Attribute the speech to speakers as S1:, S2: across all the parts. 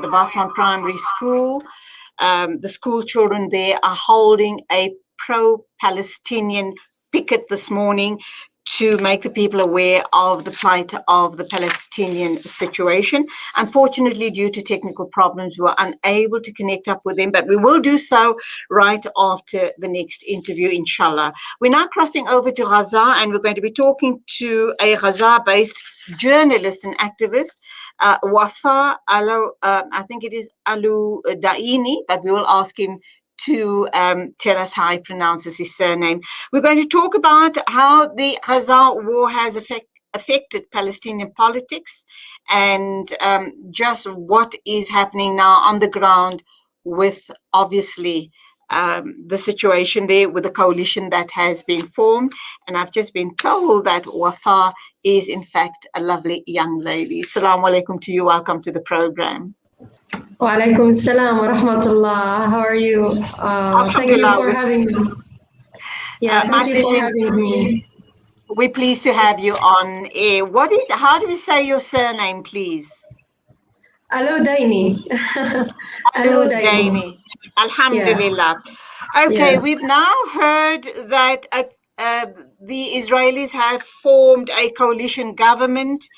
S1: the Baswan Primary School. The school children there are holding a pro-Palestinian picket this morning to make the people aware of the plight of the Palestinian situation. Unfortunately, due to technical problems, we were unable to connect up with them, but we will do so right after the next interview, inshallah. We're now crossing over to Gaza, and we're going to be talking to a Gaza-based journalist and activist, Wafaa, I think it is Aludaini, but we will ask him to tell us how he pronounces his surname. We're going to talk about how the Gaza war has affected Palestinian politics and just what is happening now on the ground with, obviously, the situation there with the coalition that has been formed. And I've just been told that Wafaa is, in fact, a lovely young lady. Assalamu alaikum to you. Welcome to the program.
S2: Wa alaikum assalam wa rahmatullah. How are you? Thank you for having me. Yeah, thank you for having me.
S1: We're pleased to have you on air. How do we say your surname, please?
S2: Aludaini.
S1: Aludaini. Alhamdulillah. Yeah. Okay, yeah. We've now heard that the Israelis have formed a coalition government.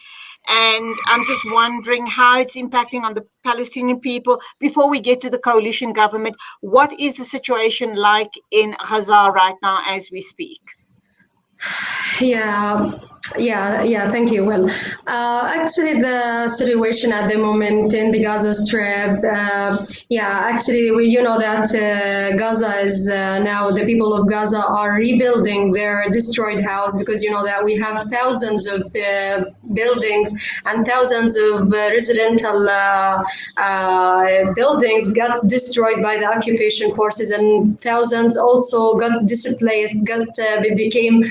S1: And I'm just wondering how it's impacting on the Palestinian people. Before we get to the coalition government, what is the situation like in Gaza right now as we speak?
S2: Yeah, thank you. Well, actually, the situation at the moment in the Gaza Strip, actually, you know that Gaza is now, the people of Gaza are rebuilding their destroyed house, because you know that we have thousands of buildings and thousands of residential buildings got destroyed by the occupation forces, and thousands also got displaced, became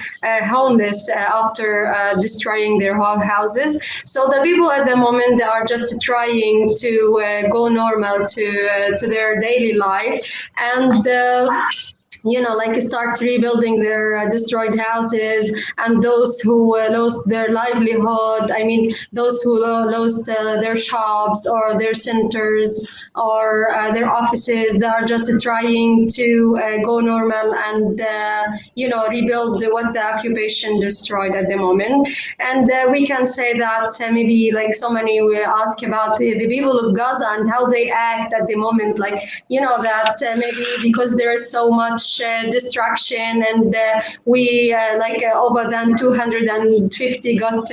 S2: homeless after destroying their houses. So the people at the moment are just trying to go normal to their daily life, and start rebuilding their destroyed houses. And those who lost their livelihood, I mean, those who lost their shops or their centers or their offices, they are just trying to go normal and, rebuild what the occupation destroyed at the moment. And we can say that maybe like so many will ask about the people of Gaza and how they act at the moment, that maybe because there is so much destruction, and we over than 250 got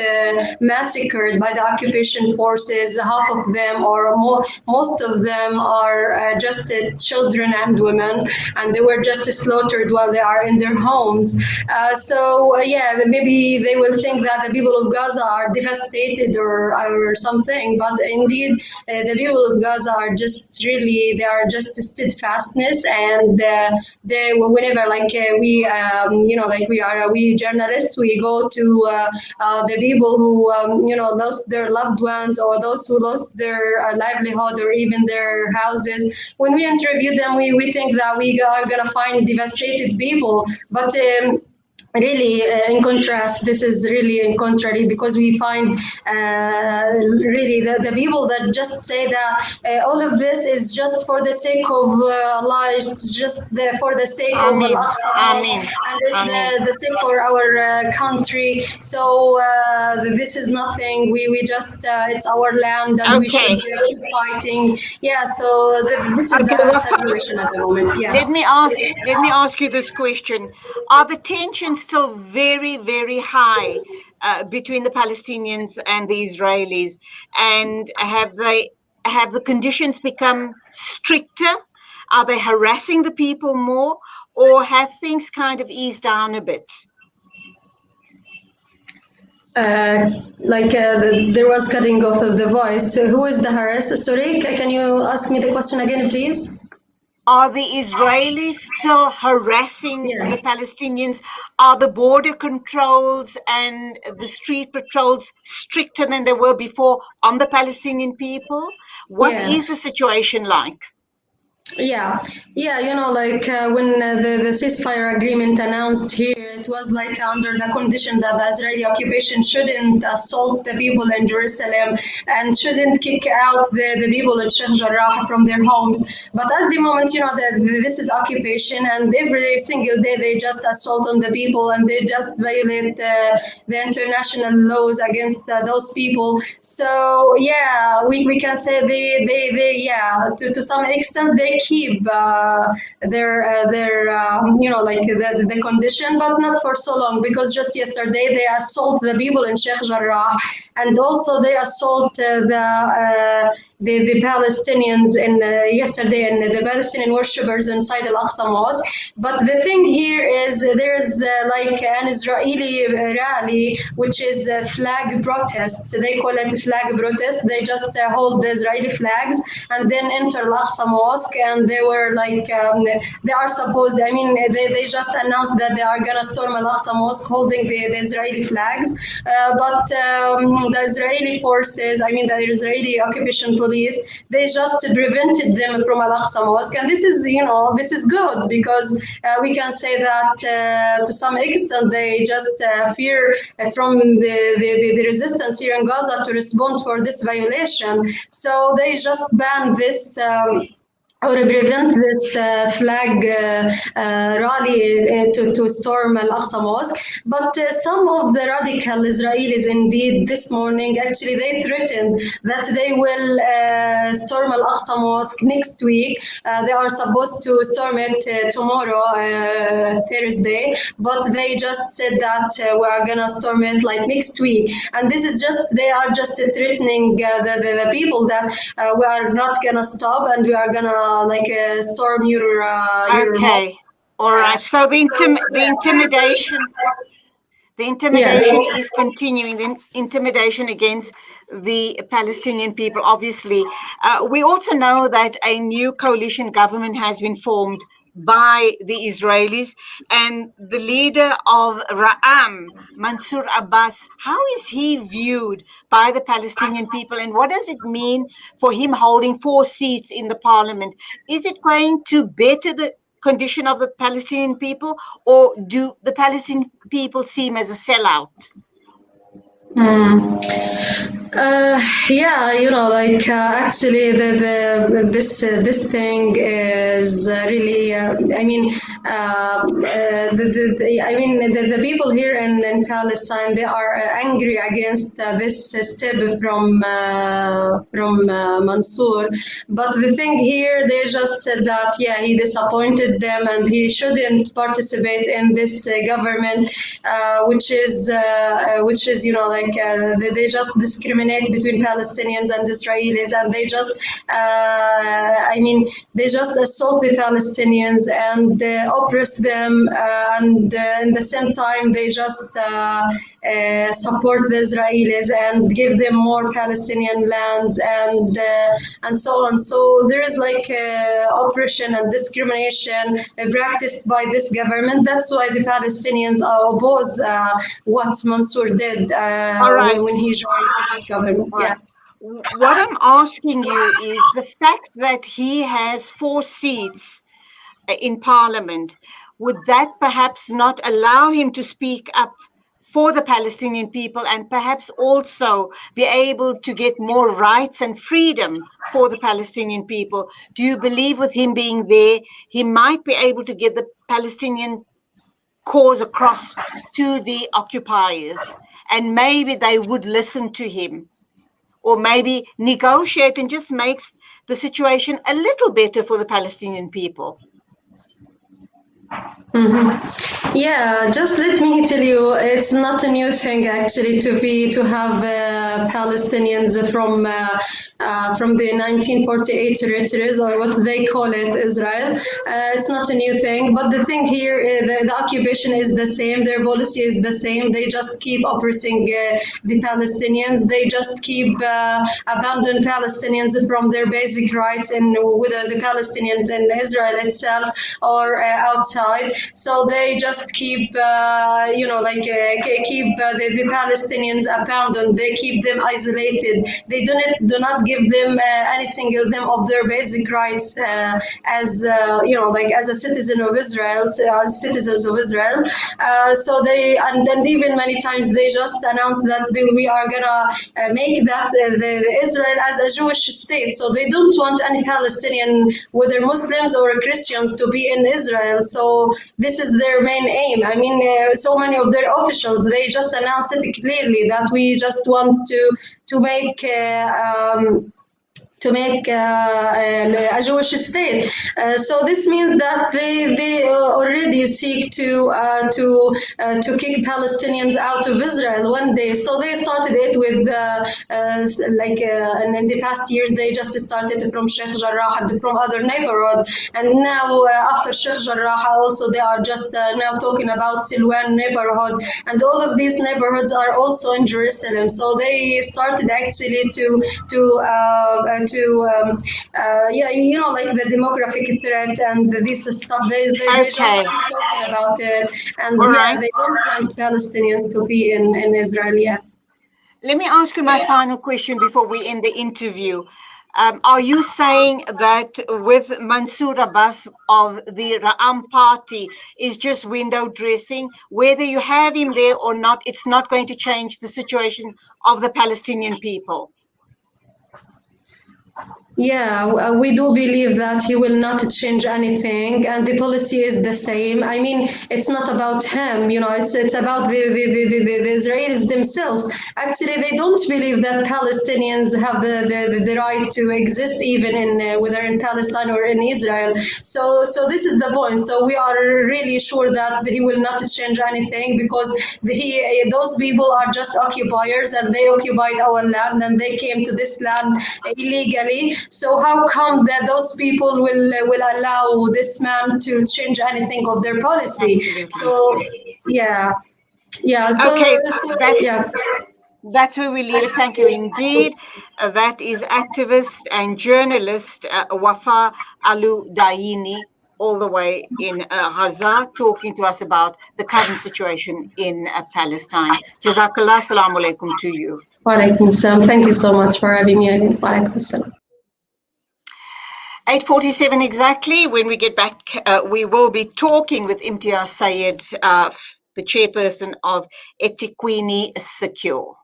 S2: massacred by the occupation forces. Half of them or more, most of them are just children and women, and they were just slaughtered while they are in their homes. Maybe they will think that the people of Gaza are devastated or something, but indeed the people of Gaza are just they are just steadfastness, and whenever we journalists, we go to the people who lost their loved ones, or those who lost their livelihood or even their houses. When we interview them, we think that we are going to find devastated people, but really, in contrast, this is really in contrary, because we find really the people that just say that all of this is just for the sake of Allah, it's just for the sake of Al-Aqsa, and it's the sake for our country. So this is nothing. We just it's our land, and we should keep fighting. Yeah. So this is the situation at the moment. Yeah.
S1: Let me ask you this question: are the tensions still very, very high between the Palestinians and the Israelis? And have the conditions become stricter? Are they harassing the people more, or have things kind of eased down a bit?
S2: There was cutting off of the voice. So who is the harasser? Sorry, can you ask me the question again, please?
S1: Are the Israelis still harassing the Palestinians? Are the border controls and the street patrols stricter than they were before on the Palestinian people? What is the situation like?
S2: Yeah, like when the ceasefire agreement announced here, it was like under the condition that the Israeli occupation shouldn't assault the people in Jerusalem and shouldn't kick out the people in Sheikh Jarrah from their homes. But at the moment, that this is occupation, and every single day they just assault on the people and they just violate the international laws against those people. So yeah, we can say they yeah, to some extent they keep their like the condition, but not for so long, because just yesterday they assault the people in Sheikh Jarrah, and also they assault the Palestinians in yesterday, and the Palestinian worshippers inside Al-Aqsa Mosque. But the thing here is there's like an Israeli rally, which is flag protests. They call it flag protest. They just hold the Israeli flags and then enter Al-Aqsa Mosque, and they were like, they are supposed, I mean, they just announced that they are gonna storm Al-Aqsa Mosque holding the Israeli flags. But the Israeli forces, I mean, the Israeli occupation police, they just prevented them from Al-Aqsa Mosque. And this is, this is good, because we can say that to some extent they just fear from the resistance here in Gaza to respond for this violation. So they just ban this. Or prevent this flag rally to storm Al-Aqsa Mosque. But some of the radical Israelis, indeed, this morning, actually, they threatened that they will storm Al-Aqsa Mosque next week. They are supposed to storm it tomorrow, Thursday, but they just said that we are gonna storm it like next week. And this is just, they are just threatening the people that we are not gonna stop and we are gonna storm your
S1: Okay. All right. So the intimidation is continuing, the intimidation against the Palestinian people, obviously. We also know that a new coalition government has been formed by the Israelis, and the leader of Ra'am, Mansour Abbas, how is he viewed by the Palestinian people, and what does it mean for him holding 4 seats in the parliament? Is it going to better the condition of the Palestinian people, or do the Palestinian people seem as a sellout?
S2: Yeah, actually, this thing is really. I mean, the people here in Palestine, they are angry against this step from Mansour. But the thing here, they just said that he disappointed them and he shouldn't participate in this government, which is they just discriminate between Palestinians and Israelis, and they just they just assault the Palestinians and oppress them, and in the same time they just support the Israelis and give them more Palestinian lands and so on. So there is oppression and discrimination practiced by this government. That's why the Palestinians oppose what Mansour did when he joined this government.
S1: Right. What I'm asking you is the fact that he has 4 seats in parliament, would that perhaps not allow him to speak up for the Palestinian people and perhaps also be able to get more rights and freedom for the Palestinian people? Do you believe with him being there, he might be able to get the Palestinian cause across to the occupiers, and maybe they would listen to him, or maybe negotiate and just makes the situation a little better for the Palestinian people?
S2: Mm-hmm. Yeah, just let me tell you, it's not a new thing actually to have Palestinians from the 1948 territories, or what they call it, Israel. It's not a new thing, but the thing here, the occupation is the same, their policy is the same. They just keep oppressing the Palestinians. They just keep abandon Palestinians from their basic rights, and whether the Palestinians in Israel itself or outside. So they just keep, keep the Palestinians abandoned. They keep them isolated. They do not give them any single them of their basic rights as as a citizen of Israel, as citizens of Israel. So they and even many times they just announce that we are gonna make that the Israel as a Jewish state. So they don't want any Palestinian, whether Muslims or Christians, to be in Israel. So this is their main aim. I mean, so many of their officials, they just announce it clearly that we just want to make a Jewish state. So this means that they already seek to kick Palestinians out of Israel one day. So they started it with and in the past years they just started from Sheikh Jarrah and from other neighborhood, and now after Sheikh Jarrah also they are just now talking about Silwan neighborhood, and all of these neighborhoods are also in Jerusalem. So they started actually to the demographic threat and this stuff. They just
S1: Okay.
S2: keep talking about it, and
S1: All
S2: yeah,
S1: right.
S2: they don't want Palestinians to be in Israel. Yeah.
S1: Let me ask you my final question before we end the interview. Are you saying that with Mansour Abbas of the Ra'am party is just window dressing? Whether you have him there or not, it's not going to change the situation of the Palestinian people?
S2: Yeah, we do believe that he will not change anything, and the policy is the same. I mean, it's not about him, it's about the Israelis themselves. Actually, they don't believe that Palestinians have the right to exist even in whether in Palestine or in Israel. So this is the point. So we are really sure that he will not change anything, because those people are just occupiers, and they occupied our land and they came to this land illegally. So how come that those people will allow this man to change anything of their policy?
S1: Absolutely.
S2: So yeah.
S1: Okay,
S2: Yeah.
S1: that's where we leave it. Thank you indeed. That is activist and journalist Wafaa Aludaini, all the way in Gaza, talking to us about the current situation in Palestine. Jazakallah, assalamu alaikum to you.
S2: Wa alaikum salam. Thank you so much for having me again. Wa alaikum salam.
S1: 8:47 exactly. When we get back, we will be talking with Imtiaz Sayed, the chairperson of eThekwini Secure.